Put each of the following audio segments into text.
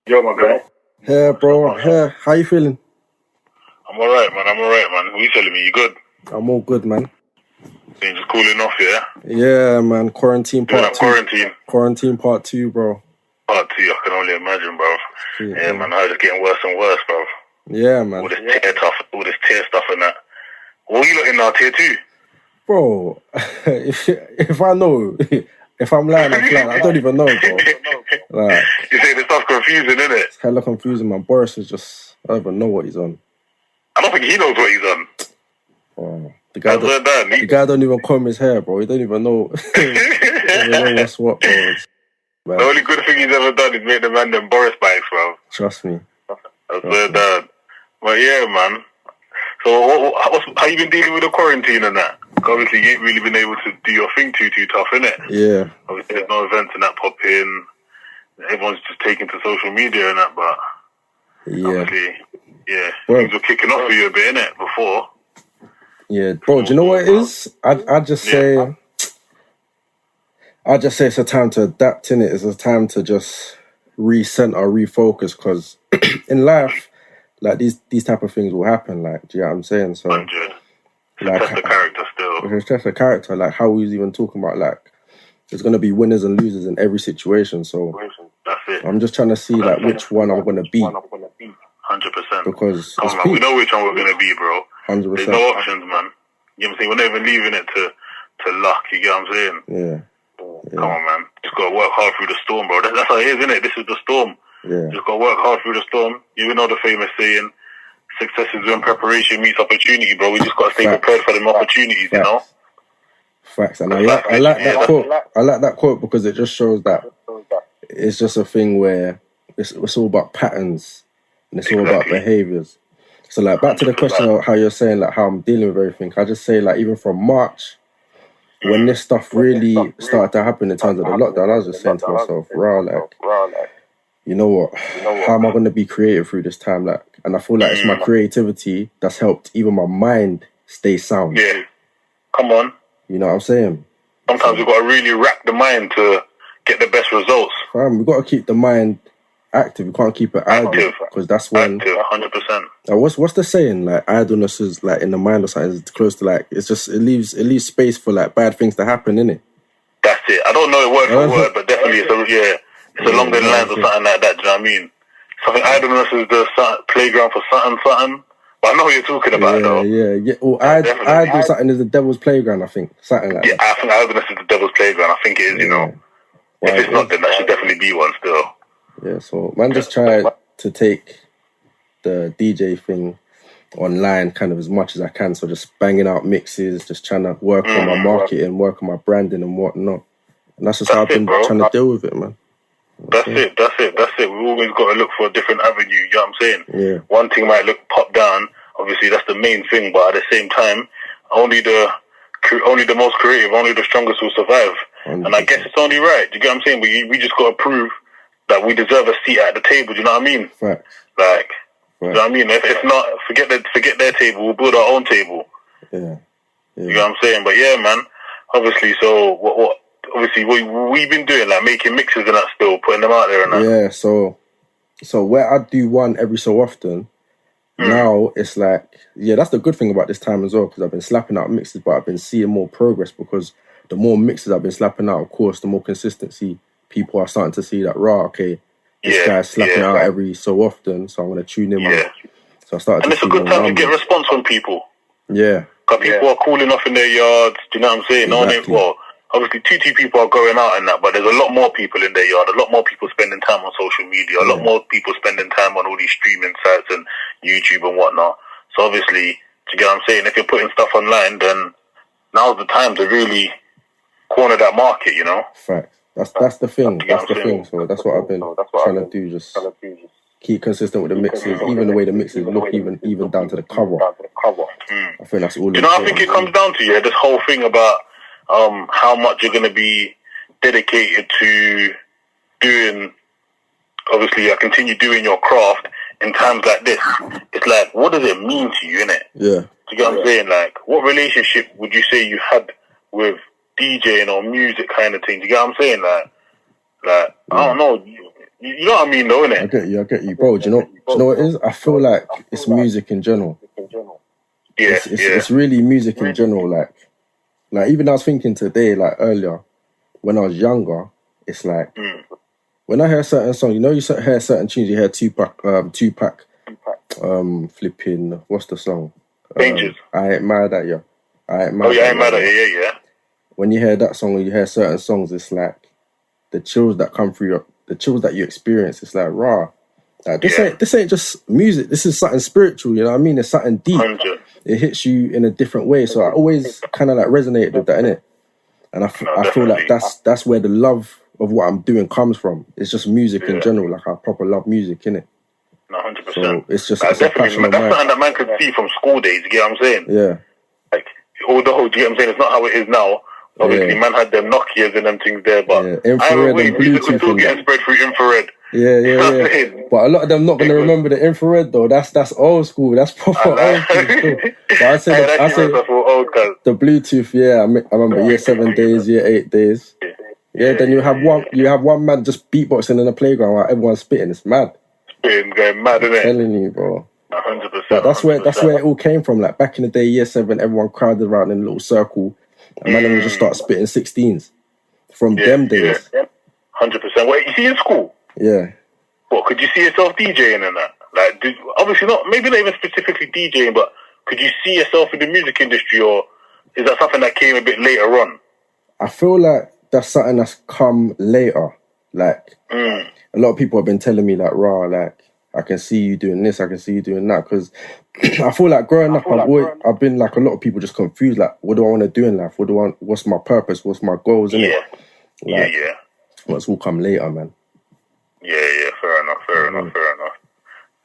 Yo, my guy. Hey, bro. Hey, how you feeling? I'm alright, man. What you telling me? You good? I'm all good, man. You're just cooling off, yeah? Yeah, man. Quarantine Doing part that 2. quarantine. Quarantine part 2, bro. Part 2, I can only imagine, bro. Yeah, man. How it's getting worse and worse, bro. Yeah, man. All this tear stuff and that. What are you looking now, tier 2? Bro, if I know, if I'm lying, I'm lying. I don't even know, bro. Like, you say this stuff's confusing, isn't it? It's hella confusing, man. Boris is just, I don't even know what he's on. I don't think he knows what he's on. Oh, the guy don't even comb his hair, bro. He don't even know. He don't even know what's what, bro. The only good thing he's ever done is make the man them Boris bikes, bro. Trust me. I swear that. But yeah, man. So how you been dealing with the quarantine and that? Obviously, you ain't really been able to do your thing too tough, innit? Yeah. Obviously, there's no events and that pop in. Everyone's just taking to social media and that, but obviously, yeah, things were kicking off for you a bit, innit, before. Yeah, bro, do you know what it is? I just say it's a time to adapt, innit? It's a time to just recenter, refocus, because in life, like, these type of things will happen, like, do you know what I'm saying? So, 100. Like, test the character still. It's just a character, like, how we was even talking about, like, there's going to be winners and losers in every situation, so that's it. I'm just trying to see, like, which one I'm going to be. 100%. Because come on, man, we know which one we're going to be, bro. 100%. There's no options, man. You know what I'm saying? We're not even leaving it to luck, you get what I'm saying? Yeah. Come on, man. Just got to work hard through the storm, bro. That's how it is, isn't it? This is the storm. Yeah. Just got to work hard through the storm. You know the famous saying, success is when preparation meets opportunity, bro. We just got to stay prepared for them opportunities, you know? Facts. And I like that quote. I like that quote because it just shows that it's just a thing where it's all about patterns and it's all about behaviors. So, like, back to the question of how you're saying, like, how I'm dealing with everything, I just say, like, even from March, when this stuff really started to happen in terms of the lockdown, I was just saying to myself, you know what? How am I going to be creative through this time? Like, and I feel like it's my creativity that's helped even my mind stay sound. Yeah. Come on. You know what I'm saying? Sometimes we've got to really rack the mind to get the best results. We've got to keep the mind active. We can't keep it idle, because that's when. Active, 100%. What's the saying? Like, idleness is like in the mind or something. It's close to, like, it's just it leaves space for, like, bad things to happen, innit? That's it. I don't know it word for word, but definitely it's along the lines of something like that. Do you know what I mean? Something idleness is the playground for something. But I know what you're talking about, though. Yeah. Well, idle something is the devil's playground, I think. Something like that. Yeah, I think idleness is the devil's playground. I think it is, you know. If it's not, then that should definitely be one still. Yeah, so man just try to take the DJ thing online kind of as much as I can. So just banging out mixes, just trying to work on my marketing, work on my branding and whatnot. And that's just how I've been trying to deal with it, man. That's it. We always got to look for a different avenue, you know what I'm saying? Yeah. One thing might look pop down, obviously that's the main thing, but at the same time, only the most creative, only the strongest will survive. 100%. And I guess it's only right, do you get what I'm saying? We just got to prove that we deserve a seat at the table, do you know what I mean? Right. Like, do you know what I mean? If not, forget their table, we'll build our own table. Yeah. You know what I'm saying? But yeah, man, obviously, so what obviously we've been doing, like, making mixes and that still, putting them out there and that. Yeah, so where I do one every so often, now it's like, that's the good thing about this time as well, because I've been slapping out mixes, but I've been seeing more progress, because the more mixes I've been slapping out, of course, the more consistency people are starting to see that, okay, this guy's slapping out every so often, so I'm going to tune in. So I started and it's a good time to get response from people. Yeah. Because people are cooling off in their yards, do you know what I'm saying? Exactly. Obviously, two people are going out and that, but there's a lot more people in their yard, a lot more people spending time on social media, a lot more people spending time on all these streaming sites and YouTube and whatnot. So obviously, do you get what I'm saying? If you're putting stuff online, then now's the time to really corner that market, you know? Facts. That's the thing. That's the thing. So that's what I've been trying to do. Just keep consistent with the mixes, even the way the mixes look, even down to the cover. I think that's all. You know, I think it comes down to this whole thing about how much you're going to be dedicated to doing. Obviously, I continue doing your craft in times like this. It's like, what does it mean to you, innit? Yeah. Do you get what I'm saying? Like, what relationship would you say you had with DJing or music kind of thing? Do you get what I'm saying? Like I don't know. You know what I mean, though, innit? I get you, bro. Do you know what it is? I feel like it's music in general. Yeah, it's really music in general. Like even I was thinking today, like earlier, when I was younger, it's like when I hear certain songs, you hear certain tunes, you hear Tupac, flipping, what's the song? Dangers. I Ain't Mad At Ya. I Ain't Mad At Ya, yeah. When you hear that song, or you hear certain songs, it's like the chills that come through the chills that you experience. It's like raw. Like this ain't just music. This is something spiritual. You know what I mean? It's something deep. 100. It hits you in a different way. So I always kind of like resonated with that, innit? And I feel like that's where the love of what I'm doing comes from. It's just music in general. Like I proper love music, innit? No, 100%. So it's just like, definitely, that's something that man could see from school days. You get what I'm saying? Yeah. Like although, do you get what I'm saying? It's not how it is now. Obviously, man had them Nokias and them things there, but infrared and music was still getting spread through infrared. Yeah. But a lot of them not going to remember the infrared though. That's old school. That's proper old school. But I say the Bluetooth. Yeah, I remember year 7 days, year 8 days. Yeah, then you have one man just beatboxing in the playground while everyone's spitting. It's mad. Spitting, going mad, isn't it? I'm telling you, bro. 100%. But that's where it all came from. Like back in the day, year 7, everyone crowded around in a little circle. And man would just start spitting 16s from them days. 100%. Wait, you see in school? Yeah. What, could you see yourself DJing and that? Like, obviously not, maybe not even specifically DJing, but could you see yourself in the music industry, or is that something that came a bit later on? I feel like that's something that's come later. Like, a lot of people have been telling me, like, like, I can see you doing this, I can see you doing that. Because I feel like growing up, I've been like a lot of people just confused. Like, what do I want to do in life? What's my purpose? What's my goals? Yeah. Like, what's all come later, man. Yeah. Fair enough.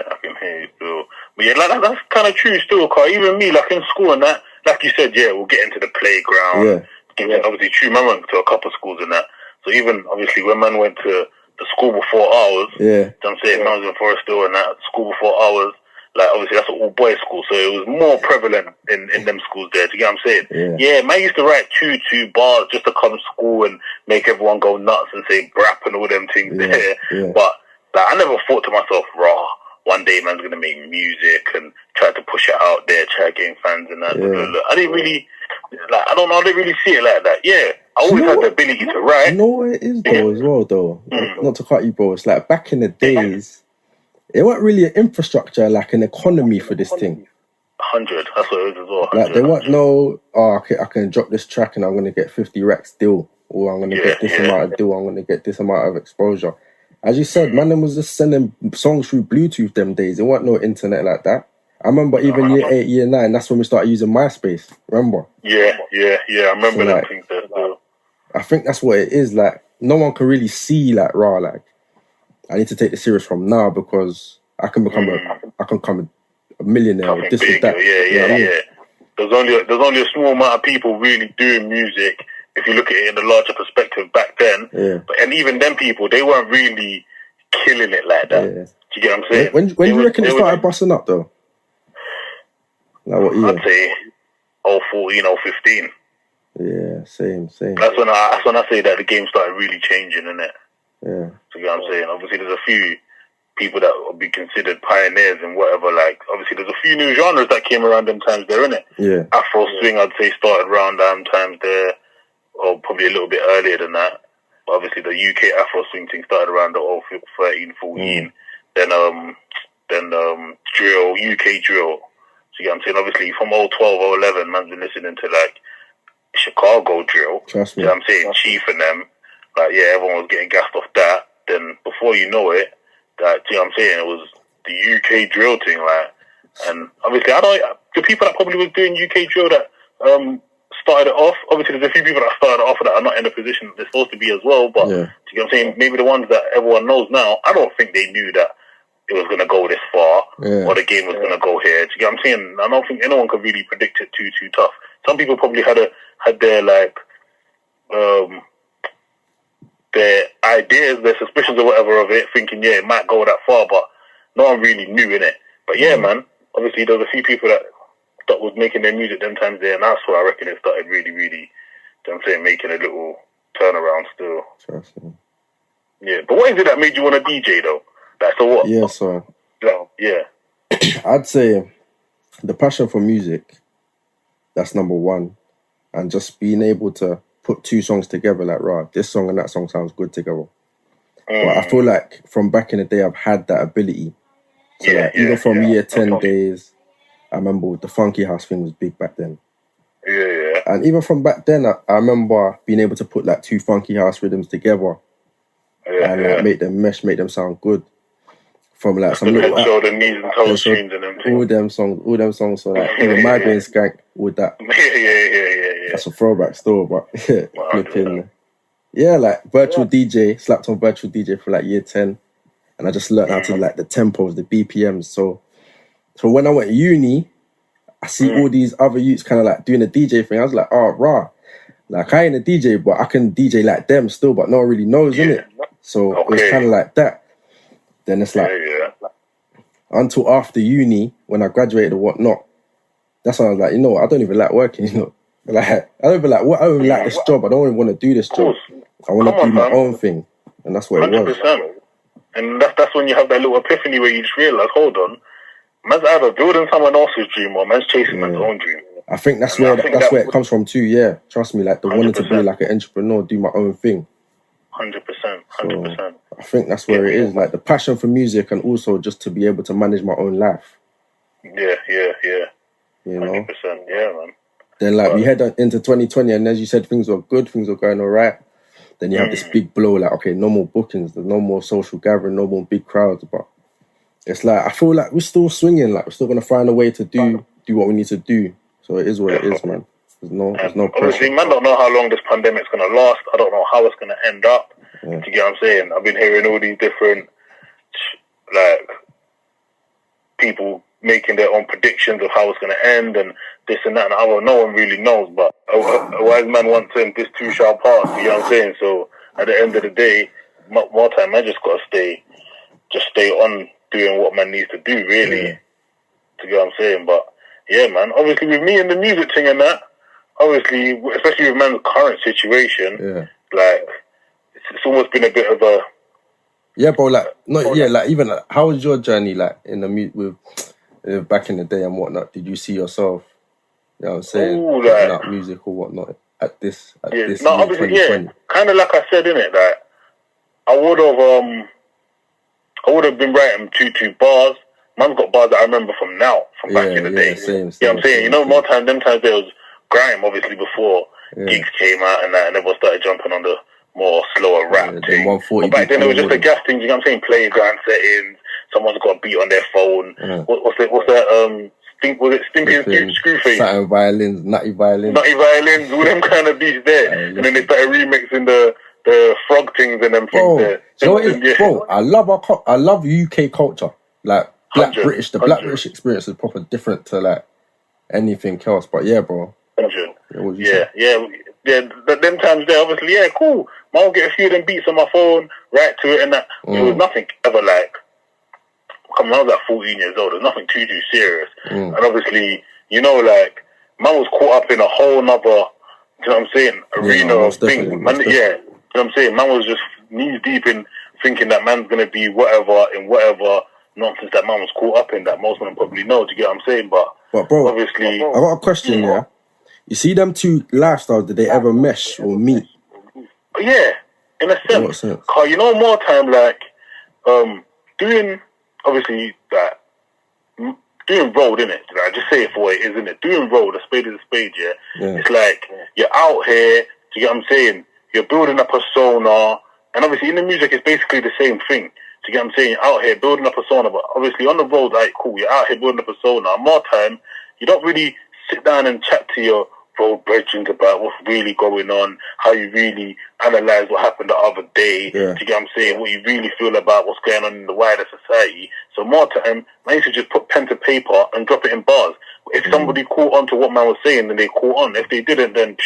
I can hear you still. But yeah, like, that's kind of true still, because even me, like in school and that, like you said, we'll get into the playground. Yeah. Obviously, true, man went to a couple of schools and that. So even, obviously, when man went to the school before hours, I'm saying man was in Forest Hill and that, school before hours, like, obviously, that's an all-boys school, so it was more prevalent in them schools there, do you get what I'm saying? Yeah, man used to write two bars just to come to school and make everyone go nuts and say brap and all them things there. But, like, I never thought to myself, one day man's going to make music and try to push it out there, try to gain fans and that. I didn't really, like, I didn't really see it like that. Yeah, I always had the ability to write. You know what it is, though, as well, though? Not to cut you, bro. It's like, back in the days, it wasn't really an infrastructure, like an economy for this thing. 100, that's what it was as well. 100. Like, there wasn't no, okay, I can drop this track and I'm going to get 50 racks deal, or I'm going to get this amount of deal, I'm going to get this amount of exposure. As you said, man, was just sending songs through Bluetooth them days. There wasn't no internet like that. I remember even year 8, year 9, that's when we started using MySpace. Remember? Yeah. I remember that thing there. I think that's what it is. Like, no one can really see, like, like, I need to take this serious from now because I can become a millionaire or this or that. Yeah. There's only a small amount of people really doing music. If you look at it in the larger perspective back then, and even them people, they weren't really killing it like that. Do you get what I'm saying? When do you reckon it started busting up though? Like what year? I'd say 14, 15. Yeah, same. That's when I say that the game started really changing, innit? Yeah. So you know what I'm saying? Obviously, there's a few people that would be considered pioneers and whatever. Like, obviously, there's a few new genres that came around them times there, innit? Yeah. Afro swing, I'd say, started around them times there. Or probably a little bit earlier than that. But obviously, the UK Afro swing thing started around the 13, 14. Then drill, UK drill. So you know what I'm saying? Obviously, from 012, 011, man's been listening to, like, Chicago drill. Trust me. You know what I'm saying? Chief and them. Like, everyone was getting gassed off that. Then, before you know it, that, you know what I'm saying? It was the UK drill thing, like. And obviously, the people that probably was doing UK drill that, started it off. Obviously, there's a few people that started it off that are not in the position that they're supposed to be as well. But do you know what I'm saying? Maybe the ones that everyone knows now, I don't think they knew that it was going to go this far or the game was going to go here. Do you get what I'm saying? I don't think anyone could really predict it too tough. Some people probably had their like their ideas, their suspicions or whatever of it, thinking it might go that far, but no one really knew in it. But man, obviously there's a few people that was making their music them times there, and that's where I reckon it started really, really, you know what I'm saying, making a little turnaround still. Trust me. Yeah, but what is it that made you want to DJ though? Like, so what? Yeah, so yeah, I'd say the passion for music. That's number one, and just being able to put two songs together. Like, right, this song and that song sounds good together. But I feel like from back in the day, I've had that ability. So even from year 10 days, I remember the Funky House thing was big back then. Yeah. And even from back then, I remember being able to put like two Funky House rhythms together and like make them mesh, make them sound good. From like some little show the knees and toes tunes and everything. All them songs. So like even Migraine Skank with that. Yeah. That's a throwback still, but flipping. Yeah, like virtual DJ, slapped on virtual DJ for like year 10. And I just learned how to like the tempos, the BPMs. So when I went to uni, I see all these other youths kind of like doing the DJ thing. I was like, oh, rah. Like, I ain't a DJ, but I can DJ like them still, but no one really knows, innit? So it was kind of like that. Then it's like, until after uni, when I graduated or whatnot, that's when I was like, you know what, I don't even like working, you know? Like, I don't even like this job. I don't even want to do this job. I want to do my own thing. And that's what 100%. It was. And that's when you have that little epiphany where you just realise, hold on, man's either building someone else's dream or man's chasing man's own dream. I think that's where it comes from too, yeah. Trust me, like the wanting to be like an entrepreneur, do my own thing. 100%. So I think that's where it is, like the passion for music and also just to be able to manage my own life. Yeah. You know? 100%, yeah, man. Then like we head into 2020 and as you said, things were good, things were going all right. Then you have this big blow, like, okay, no more bookings, there's no more social gathering, no more big crowds. But it's like, I feel like we're still swinging, like we're still going to find a way to do what we need to do. So it is what it is, man. There's no pressure. Obviously, man don't know how long this pandemic's going to last. I don't know how it's going to end up. Do you get what I'm saying? I've been hearing all these different, like, people making their own predictions of how it's going to end and this and that and other. No one really knows, but a wise man once said, this too shall pass, you know what I'm saying? So at the end of the day, more time, man just got to stay on doing what man needs to do, really. Yeah. To get what I'm saying? But yeah, man, obviously with me and the music thing and that, obviously, especially with man's current situation, like, it's almost been a bit of a... Yeah, bro, like, even, like, how was your journey, like, in the with back in the day and whatnot? Did you see yourself, you know what I'm saying, picking up music or whatnot at this year, obviously, 2020? kind of like I said, innit, like, I would have been writing two bars. Man's got bars that I remember from back in the day. Same, you know what I'm saying? You know, more time, them times there was grime, obviously, before gigs came out and that, and everyone started jumping on the more slower rap thing. But back then, it was just a gas thing, you know what I'm saying? Playground settings, someone's got a beat on their phone. What's that? Was it Stimpy and Screwface? Satin violins, nutty violins, all them kind of beats there. And then they started remixing the frog things and them things there. You know what it is? Bro, I love UK culture. Like, the Black British experience is proper different to like anything else. But yeah, bro. 100. Yeah. Them times there, obviously, cool. I'll get a few of them beats on my phone, write to it, and that. It was nothing ever like. Come on, I was like 14 years old. There's nothing too serious. And obviously, you know, like, man was caught up in a whole nother, you know what I'm saying, arena of things. You know what I'm saying? Man was just knees deep in thinking that man's going to be whatever nonsense that man was caught up in that most of them probably know. Do you get what I'm saying? But bro, obviously, I got a question. Yeah, you see them two lifestyles? Did they ever mesh or meet? Yeah, in a sense. What sense? Cause you know, more time like doing obviously that doing road, innit? Like, just say it for what it is, innit? Doing road, a spade is a spade. Yeah, it's like you're out here. Do you get what I'm saying? You're building a persona, and obviously in the music, it's basically the same thing. Do you get what I'm saying? You're out here building a persona, but obviously on the road, like, cool, you're out here building a persona. More time, you don't really sit down and chat to your road brethren about what's really going on, how you really analyse what happened the other day. Do you get what I'm saying? What you really feel about what's going on in the wider society. So more time, man used to just put pen to paper and drop it in bars. If somebody caught on to what man was saying, then they caught on. If they didn't, then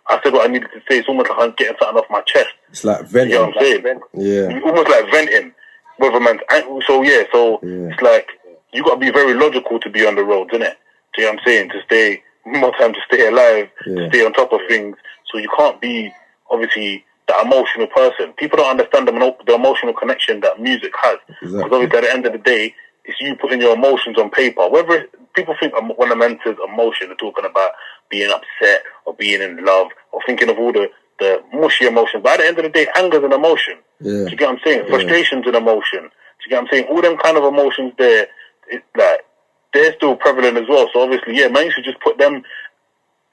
I said what I needed to say. It's almost like I'm getting something off my chest. It's like venting. You know what I'm saying? Yeah. Almost like venting. Whether man's it's like you got to be very logical to be on the roads, innit? Do you know what I'm saying? To stay more time, to stay alive, to stay on top of things. So you can't be obviously that emotional person. People don't understand the emotional connection that music has. Because obviously at the end of the day, it's you putting your emotions on paper. Whether people think when a man says emotion, they're talking about being upset or being in love or thinking of all the mushy emotions. But at the end of the day, anger's an emotion. Do you get what I'm saying? Frustration's an emotion. Do you get what I'm saying? All them kind of emotions there, they're still prevalent as well. So obviously, man, you should just put them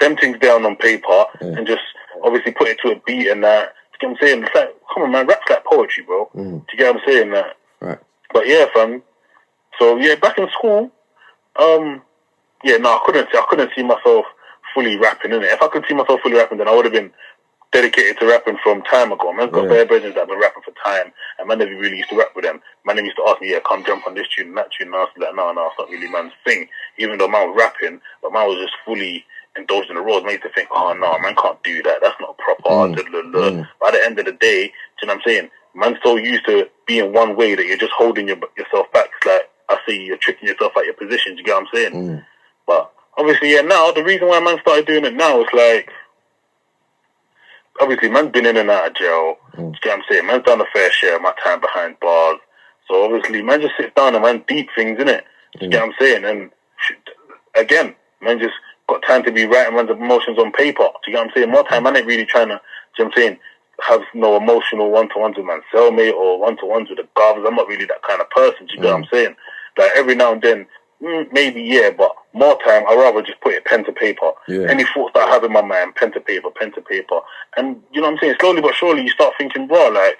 things down on paper and just obviously put it to a beat and that. Do you get what I'm saying? It's like, come on, man, rap's like poetry, bro. Do you get what I'm saying? Right. But yeah, fam. So yeah, back in school, I couldn't see myself fully rapping, innit? If I could see myself fully rapping, then I would have been dedicated to rapping from time ago. Man's got bare brethren that have been rapping for time, and man never really used to rap with them. Man never used to ask me, come jump on this tune and that tune, and I was like, no, it's not really man's thing. Even though man was rapping, but man was just fully indulged in the roles. Man used to think, oh no, man can't do that. That's not proper. But at the end of the day, do you know what I'm saying? Man's so used to being one way that you're just holding yourself back. It's like, I see you're tricking yourself out your position. Do you get what I'm saying? But obviously, now the reason why man started doing it now is like, obviously, man's been in and out of jail. Do you get what I'm saying? Man's done a fair share of my time behind bars. So obviously, man just sits down and man deep things, innit? Do you get what I'm saying? And again, man just got time to be writing man's emotions on paper. Do you get what I'm saying? More time, man ain't really trying to, do you know what I'm saying, have no emotional one-to-ones with man's cellmate or one-to-ones with the govs. I'm not really that kind of person. Do you get what I'm saying? Like every now and then, maybe but more time I'd rather just put it pen to paper. Any thoughts that I have in my mind, pen to paper. And you know what I'm saying, slowly but surely you start thinking, bro, like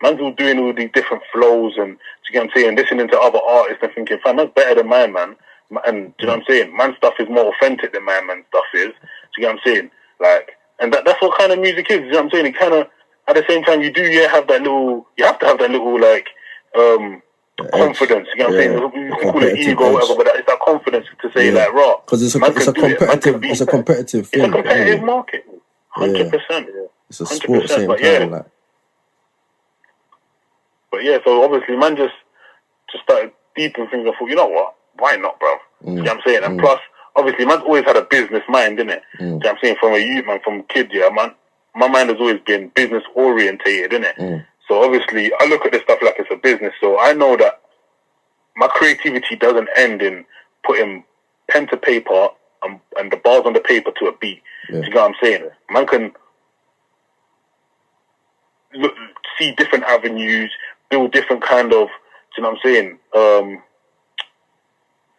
man's all doing all these different flows and, do you get what I'm saying, listening to other artists and thinking, fam, that's better than mine, man. And do you know what I'm saying, man's stuff is more authentic than my man's stuff is. Do you get what I'm saying? Like, and that's what kind of music is. Do you know what I'm saying? It kind of, at the same time, you have to have that little like confidence. You know what I'm saying? You can call it ego or whatever, but it's that confidence to say like, raw. Because it's a competitive It's a thing. It's a competitive market. 100%. It's a sport, at the same time. Like. But yeah, so obviously, man just started deep in things and thought, you know what? Why not, bro? You know what I'm saying? And plus, obviously, man's always had a business mind, innit? You know what I'm saying? From a youth, man, from kid, man. My mind has always been business orientated, innit? So obviously, I look at this stuff like it's a business. So I know that my creativity doesn't end in putting pen to paper and the bars on the paper to a beat. Do you know what I'm saying? Man can see different avenues, build different kind of, do you know what I'm saying?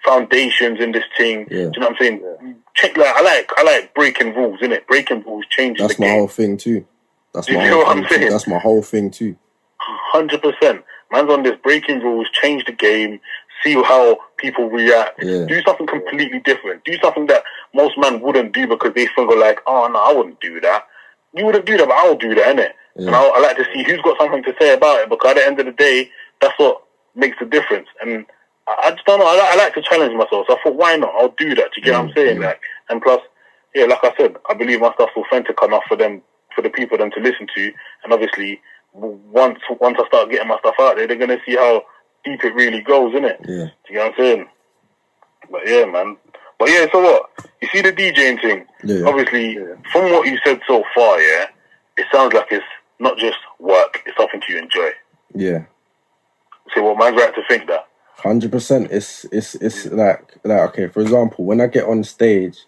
Foundations in this thing. Do you know what I'm saying? Check, like I like breaking rules, innit? Breaking rules changes the game. That's my whole thing too. Do you know what I'm saying? That's my whole thing too. 100%. Man's on this breaking rules, change the game, see how people react. Do something completely different. Do something that most men wouldn't do because they think like, oh no, I wouldn't do that. You wouldn't do that, but I'll do that, innit? And I like to see who's got something to say about it, because at the end of the day, that's what makes the difference. And I just don't know. I like to challenge myself. So I thought, why not? I'll do that. Do you get what I'm saying? Like, and plus, like I said, I believe my stuff's authentic enough for the people to listen to. And obviously, once I start getting my stuff out there, they're gonna see how deep it really goes, innit? Do you get what I'm saying? But yeah, man. But yeah, so what? You see the DJing thing? Obviously, from what you said so far, it sounds like it's not just work. It's something you enjoy. So what, man's right to think that? 100%. It's like okay, for example, when I get on stage,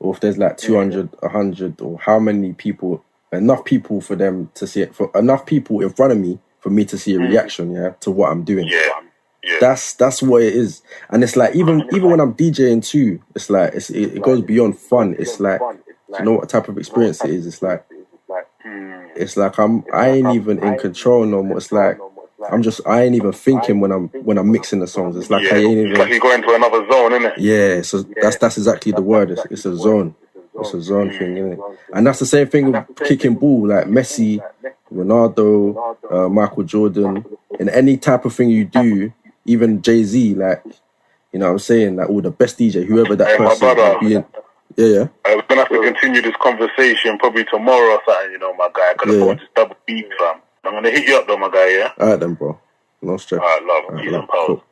or if there's like 200, 100, or how many people, enough people for them to see it, for enough people in front of me for me to see a reaction, to what I'm doing. That's what it is. And it's like even when I'm DJing too, it's like it goes beyond fun. It's like, you know what type of experience it is. It's like I ain't even in control no more. It's like I ain't even thinking when I'm mixing the songs. It's like I ain't even. It's like you go into another zone, innit? Yeah, so that's exactly the word. It's a zone. It's a zone thing, innit? And that's the same thing with kicking ball, like Messi, Ronaldo, Michael Jordan, in any type of thing you do, even Jay-Z, like, you know what I'm saying, like all the best DJ, whoever that person is being. We're gonna have to continue this conversation probably tomorrow or something, you know, my guy. Because I'm going to double beat, fam. I'm gonna hit you up though, my guy. Alright then, bro. No stress. Alright, love. Peace and power. Cool.